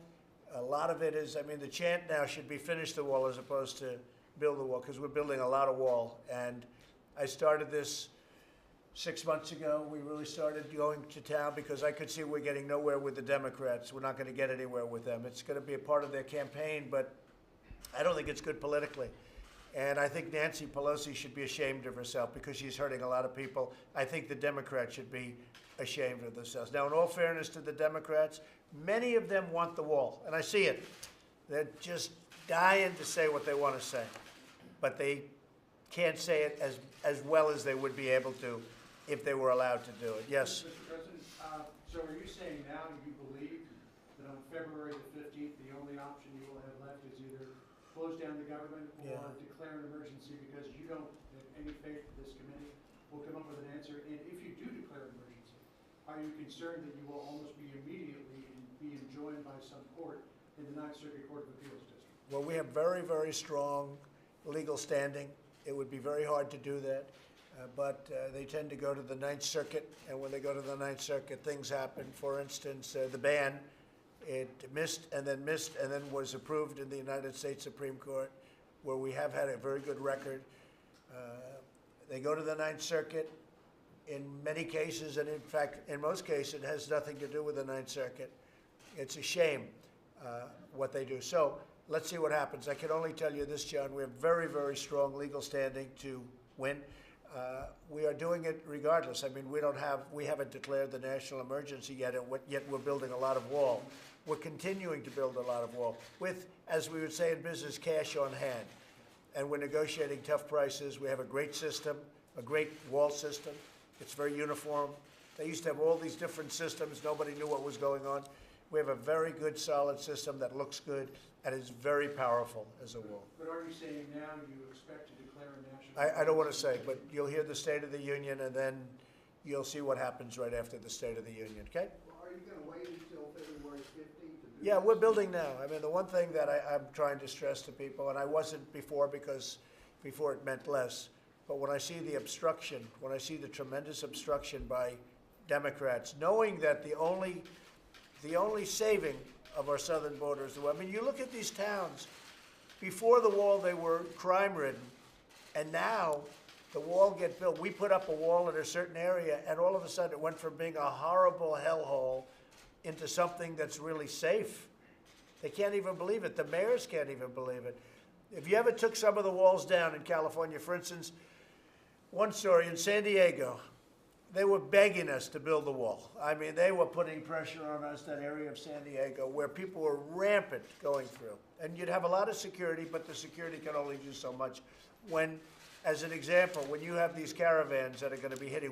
A lot of it is, I mean, the chant now should be finish the wall as opposed to build the wall, because we're building a lot of wall. And I started this 6 months ago. We really started going to town because I could see we're getting nowhere with the Democrats. We're not going to get anywhere with them. It's going to be a part of their campaign, but I don't think it's good politically. And I think Nancy Pelosi should be ashamed of herself because she's hurting a lot of people. I think the Democrats should be ashamed of themselves. Now, in all fairness to the Democrats, many of them want the wall, and I see it. They're just dying to say what they want to say, but they can't say it as well as they would be able to if they were allowed to do it. Yes? Mr. President, so are you saying now you believe that on February the 15th, the only option you will have left is either close down the government or declare an emergency because you don't have any faith that this committee will come up with an answer? And if you do declare an emergency, are you concerned that you will almost be immediately be enjoined by some court in the Ninth Circuit Court of Appeals District? Well, we have very, very strong legal standing. It would be very hard to do that. But they tend to go to the Ninth Circuit, and when they go to the Ninth Circuit, things happen. For instance, the ban, it missed and then was approved in the United States Supreme Court, where we have had a very good record. They go to the Ninth Circuit. In many cases, and in fact, in most cases, it has nothing to do with the Ninth Circuit. It's a shame what they do. So let's see what happens. I can only tell you this, John. We have very, very strong legal standing to win. We are doing it regardless. I mean, we haven't declared the national emergency yet, and yet we're building a lot of wall. We're continuing to build a lot of wall with, as we would say in business, cash on hand. And we're negotiating tough prices. We have a great system, a great wall system. It's very uniform. They used to have all these different systems. Nobody knew what was going on. We have a very good, solid system that looks good and is very powerful as a wall. But are you saying now you expect to declare a national I don't want to say, but you'll hear the State of the Union, and then you'll see what happens right after the State of the Union, okay? Well, are you going to wait until February 15th to do Yeah, we're building now. I mean, the one thing that I'm trying to stress to people, and I wasn't before because before it meant less, but when I see the obstruction, when I see the tremendous obstruction by Democrats, knowing that the only saving of our southern border is the wall. I mean, you look at these towns. Before the wall, they were crime-ridden, and now the wall gets built. We put up a wall in a certain area, and all of a sudden it went from being a horrible hellhole into something that's really safe. They can't even believe it. The mayors can't even believe it. If you ever took some of the walls down in California, for instance, one story in San Diego, they were begging us to build the wall. I mean, they were putting pressure on us, that area of San Diego, where people were rampant going through. And you'd have a lot of security, but the security can only do so much. When, as an example, when you have these caravans that are going to be hitting,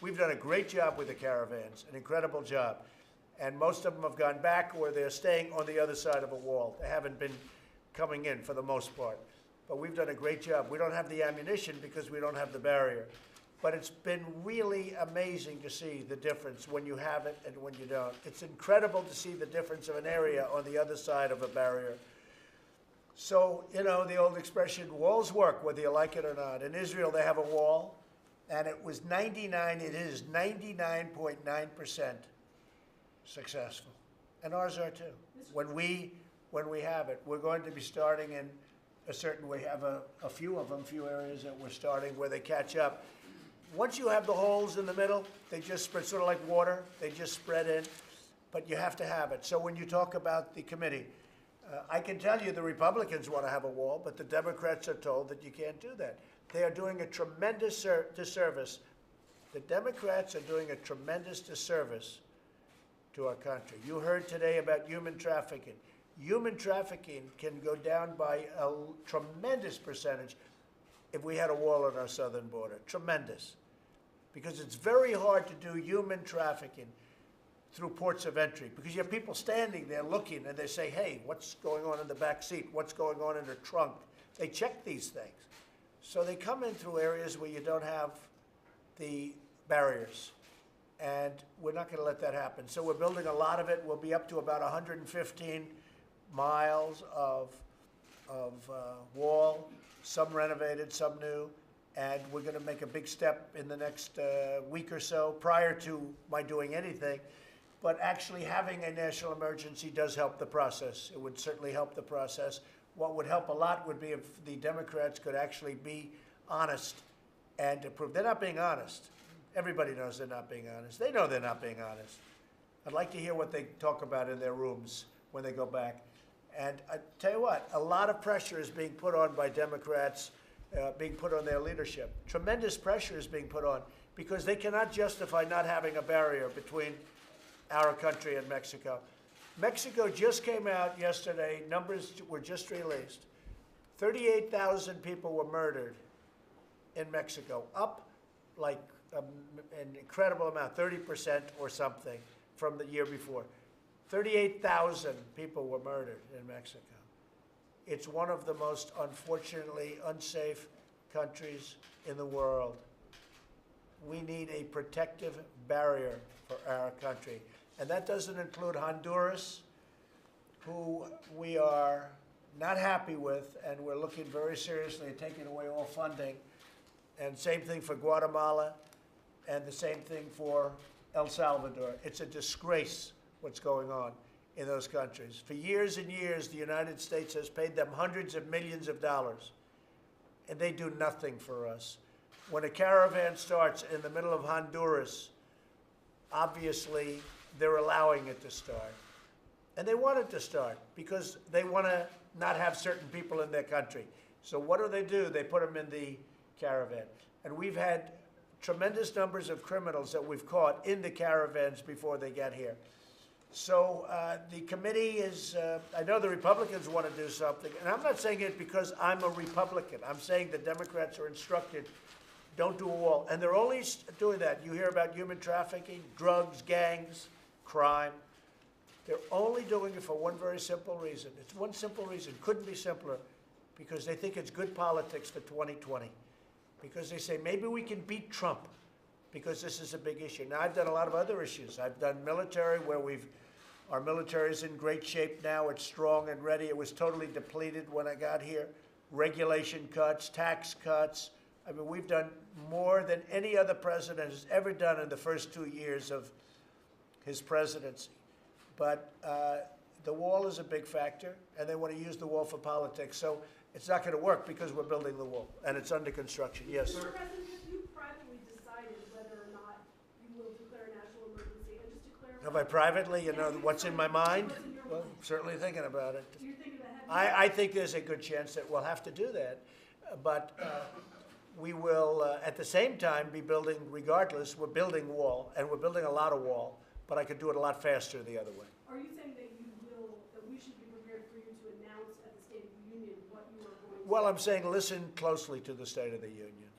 we've done a great job with the caravans, an incredible job. And most of them have gone back, or they're staying on the other side of a wall. They haven't been coming in for the most part. But we've done a great job. We don't have the ammunition because we don't have the barrier. But it's been really amazing to see the difference when you have it and when you don't. It's incredible to see the difference of an area on the other side of a barrier. So, you know, the old expression, walls work whether you like it or not. In Israel, they have a wall, and it is 99.9% successful. And ours are too. When we have it, we're going to be starting in a certain, we have a few areas that we're starting where they catch up. Once you have the holes in the middle, they just spread, sort of like water, they just spread in. but you have to have it. So when you talk about the committee, I can tell you the Republicans want to have a wall, but the Democrats are told that you can't do that. They are doing a tremendous disservice. The Democrats are doing a tremendous disservice to our country. You heard today about human trafficking. Human trafficking can go down by a tremendous percentage if we had a wall on our southern border. Tremendous. Because it's very hard to do human trafficking through ports of entry, because you have people standing there looking and they say, hey, what's going on in the back seat? What's going on in the trunk? They check these things. So they come in through areas where you don't have the barriers. And we're not going to let that happen. So we're building a lot of it. We'll be up to about 115 miles of wall, some renovated, some new. And we're going to make a big step in the next week or so, prior to my doing anything. But actually having a national emergency does help the process. It would certainly help the process. What would help a lot would be if the Democrats could actually be honest and approve. They're not being honest. Everybody knows they're not being honest. They know they're not being honest. I'd like to hear what they talk about in their rooms when they go back. And I tell you what, a lot of pressure is being put on by Democrats, being put on their leadership. Tremendous pressure is being put on because they cannot justify not having a barrier between our country and Mexico. Mexico just came out yesterday, numbers were just released. 38,000 people were murdered in Mexico, up like an incredible amount, 30% or something from the year before. 38,000 people were murdered in Mexico. It's one of the most, unfortunately, unsafe countries in the world. We need a protective barrier for our country. And that doesn't include Honduras, who we are not happy with, and we're looking very seriously at taking away all funding. And same thing for Guatemala, and the same thing for El Salvador. It's a disgrace what's going on in those countries. For years and years, the United States has paid them hundreds of millions of dollars, and they do nothing for us. When a caravan starts in the middle of Honduras, obviously they're allowing it to start. And they want it to start because they want to not have certain people in their country. So what do? They put them in the caravan. And we've had tremendous numbers of criminals that we've caught in the caravans before they get here. So the committee is, I know the Republicans want to do something, and I'm not saying it because I'm a Republican. I'm saying the Democrats are instructed, don't do a wall. And they're only doing that. You hear about human trafficking, drugs, gangs, crime. They're only doing it for one very simple reason. It's one simple reason. Couldn't be simpler, because they think it's good politics for 2020. Because they say, maybe we can beat Trump, because this is a big issue. Now, I've done a lot of other issues. I've done military, where our military is in great shape now. It's strong and ready. It was totally depleted when I got here. Regulation cuts, tax cuts. I mean, we've done more than any other president has ever done in the first 2 years of his presidency. But the wall is a big factor, and they want to use the wall for politics. So it's not going to work because we're building the wall, and it's under construction. Yes? Mr. President, have you privately decided whether or not you will declare a national emergency? And just to clarify, Have I privately, what's in my mind? Well, I'm certainly thinking about it. you're thinking about I think there's a good chance that we'll have to do that. But we will, at the same time, be building, regardless, we're building wall, and we're building a lot of wall, but I could do it a lot faster the other way. Are you saying that that we should be prepared for you to announce at the State of the Union what you are going to do? Well, I'm saying listen closely to the State of the Union.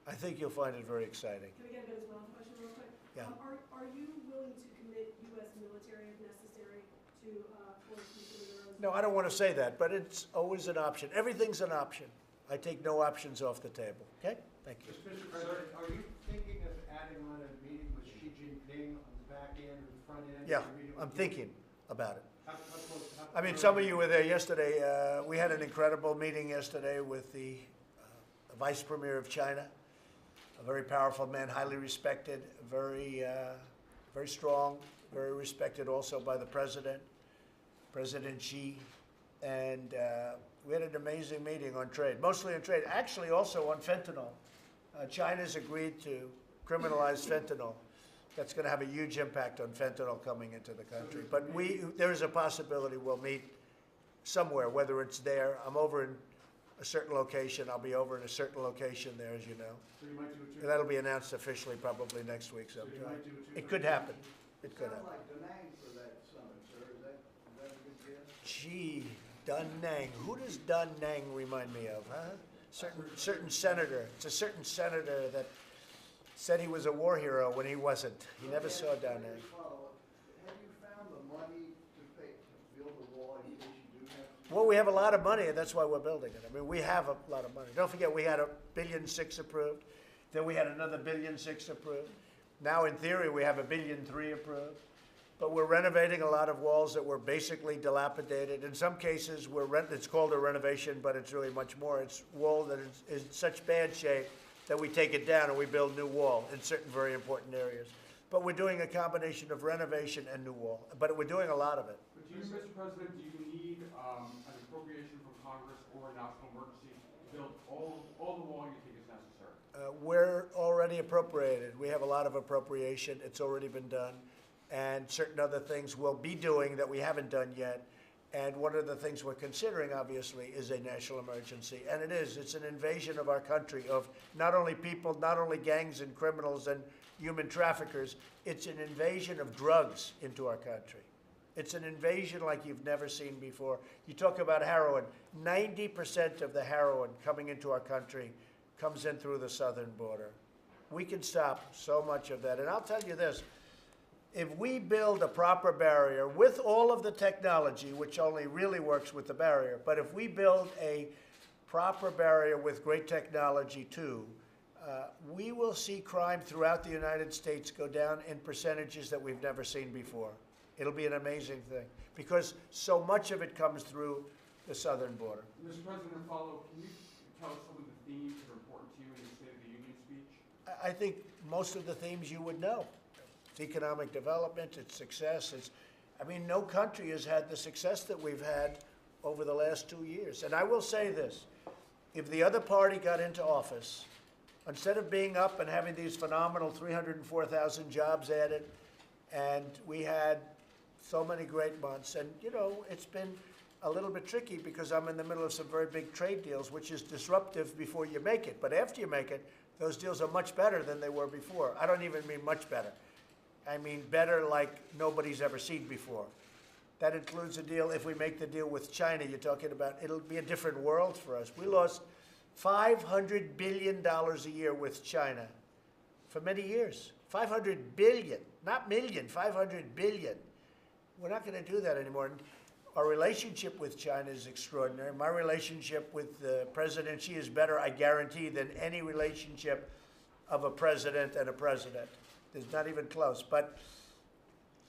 I think you'll find it very exciting. Can I get a Venezuela question real quick? Yeah. Are you willing to commit U.S. military if necessary to force people in No, I don't want to say that, but it's always an option. Everything's an option. I take no options off the table. Okay? Thank you. Mr. President, are you thinking of adding on a meeting with Xi Jinping on the back end or the front end? Yeah, I'm thinking about it. How close? I mean, some of you were there yesterday. We had an incredible meeting yesterday with the Vice Premier of China, a very powerful man, highly respected, very strong, very respected also by the President, President Xi. And we had an amazing meeting on trade, mostly on trade, actually also on fentanyl. China's agreed to criminalize fentanyl. that's going to have a huge impact on fentanyl coming into the country. But there is a possibility we'll meet somewhere, whether it's there. I'm over in a certain location. I'll be over in a certain location there, as you know. So you might do it too. And that'll be announced officially probably next week So you sometime. might do it too. It could happen. It could happen. Sounds like Da Nang for that summit, sir. Is that a good guess? Gee, Da Nang. Who does Da Nang remind me of, huh? Certain senator. It's a certain senator that said he was a war hero when he wasn't. He never saw Da Nang. Have you found the money to build the wall in case you do have to? Well, we have a lot of money, and that's why we're building it. I mean, we have a lot of money. Don't forget, we had $1.6 billion approved. Then we had another $1.6 billion approved. Now, in theory, we have $1.3 billion approved. But we're renovating a lot of walls that were basically dilapidated. In some cases, it's called a renovation, but it's really much more. It's wall that is in such bad shape that we take it down and we build new wall in certain very important areas. But we're doing a combination of renovation and new wall. But we're doing a lot of it. But do you, Mr. President, do you need an appropriation from Congress or a national emergency to build all the wall you think is necessary? We're already appropriated. We have a lot of appropriation. It's already been done. And certain other things we'll be doing that we haven't done yet. And one of the things we're considering, obviously, is a national emergency. And it is. It's an invasion of our country, of not only people, not only gangs and criminals and human traffickers. It's an invasion of drugs into our country. It's an invasion like you've never seen before. You talk about heroin. 90% of the heroin coming into our country comes in through the southern border. We can stop so much of that. And I'll tell you this. If we build a proper barrier with all of the technology, which only really works with the barrier, but if we build a proper barrier with great technology too, we will see crime throughout the United States go down in percentages that we've never seen before. It'll be an amazing thing because so much of it comes through the southern border. Mr. President, follow, can you tell us some of the themes that are important to you in the State of the Union speech? I think most of the themes you would know. It's economic development, it's success. No country has had the success that we've had over the last 2 years. And I will say this, if the other party got into office, instead of being up and having these phenomenal 304,000 jobs added, and we had so many great months, and it's been a little bit tricky because I'm in the middle of some very big trade deals, which is disruptive before you make it. But after you make it, those deals are much better than they were before. I don't even mean much better. I mean better like nobody's ever seen before. That includes a deal, if we make the deal with China, you're talking about, it'll be a different world for us. We lost $500 billion a year with China for many years. 500 billion, not million, 500 billion. We're not going to do that anymore. Our relationship with China is extraordinary. My relationship with President Xi is better, I guarantee, than any relationship of a president and a president. There's not even close. But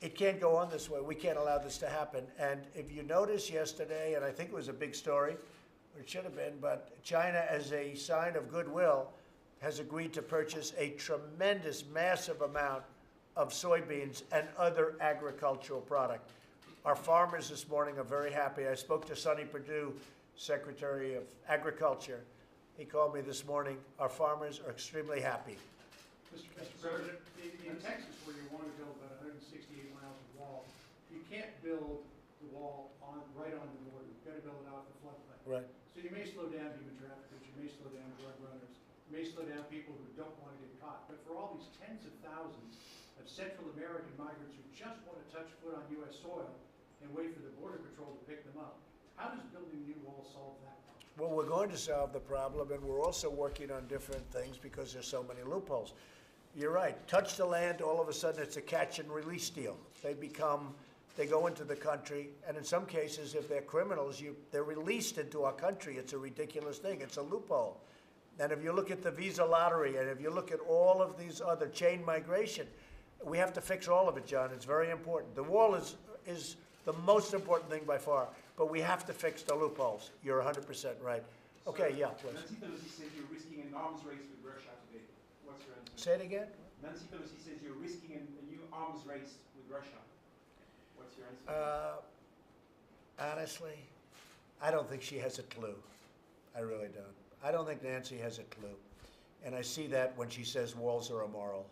it can't go on this way. We can't allow this to happen. And if you notice yesterday, and I think it was a big story, or it should have been, but China, as a sign of goodwill, has agreed to purchase a tremendous, massive amount of soybeans and other agricultural product. Our farmers this morning are very happy. I spoke to Sonny Perdue, Secretary of Agriculture. He called me this morning. Our farmers are extremely happy. Mr. President, in Texas, where you want to build about 168 miles of wall, you can't build the wall right on the border. You've got to build it off the floodplain. Right. So you may slow down human traffickers, you may slow down drug runners, you may slow down people who don't want to get caught. But for all these tens of thousands of Central American migrants who just want to touch foot on U.S. soil and wait for the Border Patrol to pick them up, how does building new walls solve that problem? Well, we're going to solve the problem, and we're also working on different things because there's so many loopholes. You're right. Touch the land, all of a sudden it's a catch and release deal. They go into the country, and in some cases, if they're criminals, they're released into our country. It's a ridiculous thing. It's a loophole. And if you look at the visa lottery, and if you look at all of these other chain migration, we have to fix all of it, John. It's very important. The wall is the most important thing by far, but we have to fix the loopholes. You're 100% right. Okay, yeah, please. Nancy Pelosi says you're risking an arms race with Russia today. What's your answer? Say it again? Nancy Pelosi says you're risking a new arms race with Russia. What's your answer? Honestly, I don't think she has a clue. I really don't. I don't think Nancy has a clue. And I see that when she says walls are immoral.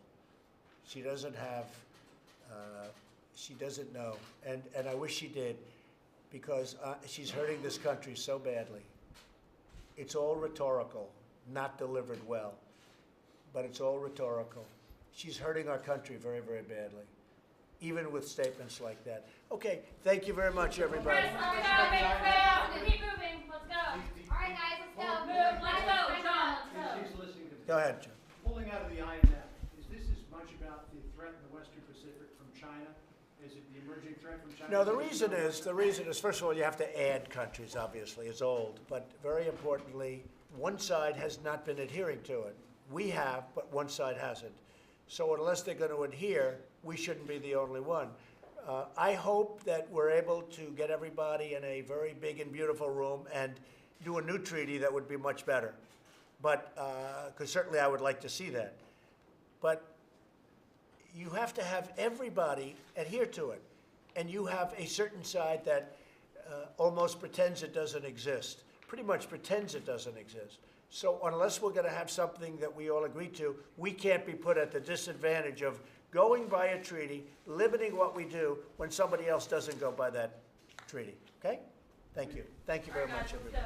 She doesn't have, she doesn't know, and I wish she did, because she's hurting this country so badly. It's all rhetorical, not delivered well, but it's all rhetorical. She's hurting our country very, very badly, even with statements like that. Okay, thank you very much, everybody. Keep moving. Let's go. All right, guys, let's go. Move. Let's go. John, let's go. He's listening to this. Go ahead, John. Pulling out of the IMF, is this as much about the threat in the Western Pacific from China? Is it the emerging threat from China? No, the reason is, first of all, you have to add countries, obviously, it's old, but very importantly, one side has not been adhering to it. We have, but one side hasn't. So unless they're going to adhere, we shouldn't be the only one. I hope that we're able to get everybody in a very big and beautiful room and do a new treaty that would be much better. But, because certainly I would like to see that. But you have to have everybody adhere to it. And you have a certain side that almost pretends it doesn't exist, pretty much pretends it doesn't exist. So unless we're going to have something that we all agree to, we can't be put at the disadvantage of going by a treaty, limiting what we do when somebody else doesn't go by that treaty. Okay? Thank you. Thank you very much, everybody.